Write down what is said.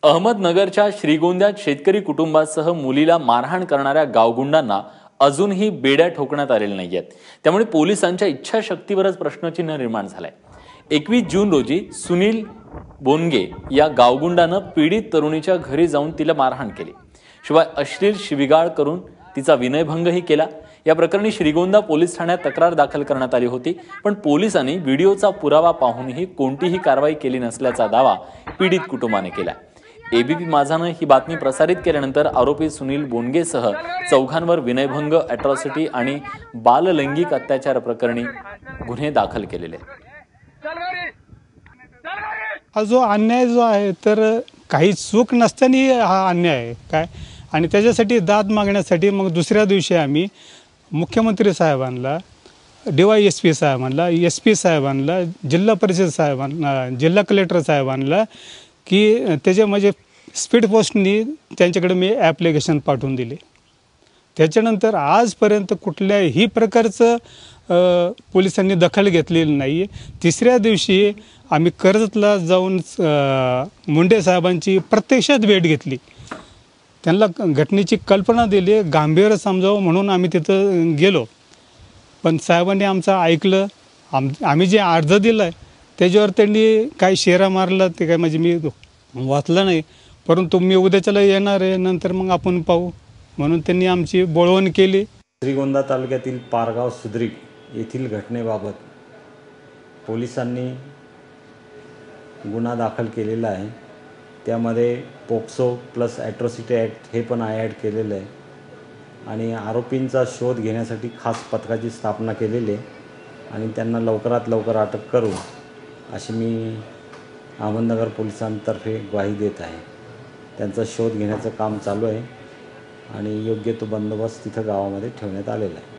अहमदनगरच्या श्रीगोंद्यात शेतकरी कुटुंबासह मुलीला मारहाण करणाऱ्या गावगुंडांना अजूनही बेड्या ठोकण्यात आलेल्या नाहीयेत। त्यामुळे पोलिसांच्या इच्छाशक्तीवरच प्रश्नचिन्ह निर्माण झालंय। 21 जून रोजी सुनील बोनगे या गावगुंडानं पीडित तरुणीच्या घरी जाऊन तिला मारहाण केली, शिवाय अश्लील शिवीगाळ करून तिचा विनयभंगही केला। या प्रकरणी श्रीगोंदा पोलीस ठाण्यात तक्रार दाखल करण्यात आली होती, पण पोलिसांनी व्हिडिओचा पुरावा पाहूनही कोणतीही कारवाई केली नसल्याचा दावा पीडित कुटुंबाने केला। एबीपी माझानं ही बातमी प्रसारित केल्यानंतर आरोपी सुनील बोनगेसह चौघांवर विनयभंग, अॅट्रॉसिटी आणि बाललैंगिक अत्याचार प्रकरणी गुन्हे दाखल केलेले। हा जो अन्याय जो आहे तर काही चूक नसताना हा अन्याय आहे काय, आणि त्याच्यासाठी दाद मागण्यासाठी मग दुसऱ्या दिवशी आम्ही मुख्यमंत्री साहेबांना, DYSP साहेबांना, SP साहेबांना, जिल्हा परिषद साहेबांना, जिल्हा कलेक्टर साहेबांना की त्याच्या म्हणजे स्पीड पोस्टनी त्यांच्याकडे मी ॲप्लिकेशन पाठवून दिले। त्याच्यानंतर आजपर्यंत कुठल्याही प्रकारचं पोलिसांनी दखल घेतलेली नाही आहे। तिसऱ्या दिवशी आम्ही कर्जतला जाऊन मुंडे साहेबांची प्रत्यक्षात भेट घेतली, त्यांना घटनेची कल्पना दिली, गांभीर्य समजावं म्हणून आम्ही तिथं गेलो, पण साहेबांनी आमचं ऐकलं। आम्ही जे अर्ज दिलं आहे त्याच्यावर त्यांनी काही शेरा मारला, ते काय म्हणजे मी वाचलं नाही, परंतु मी उद्याच्याला येणार आहे, नंतर मग आपण पाहू म्हणून त्यांनी आमची बोळवण केली। श्रीगोंदा तालुक्यातील पारगाव सुद्रिक येथील घटनेबाबत पोलिसांनी गुन्हा दाखल केलेला आहे। त्यामध्ये पोक्सो प्लस ॲट्रॉसिटी ॲक्ट हे पण ॲड केलेलं आहे आणि आरोपींचा शोध घेण्यासाठी खास पथकाची स्थापना केलेली आहे आणि त्यांना लवकरात लवकर अटक करू अशी मी अहमदनगर पोलिसांतर्फे ग्वाही देत आहे। त्यांचा शोध घेण्याचं काम चालू आहे आणि योग्य तो बंदोबस्त तिथं गावामध्ये ठेवण्यात आलेला आहे।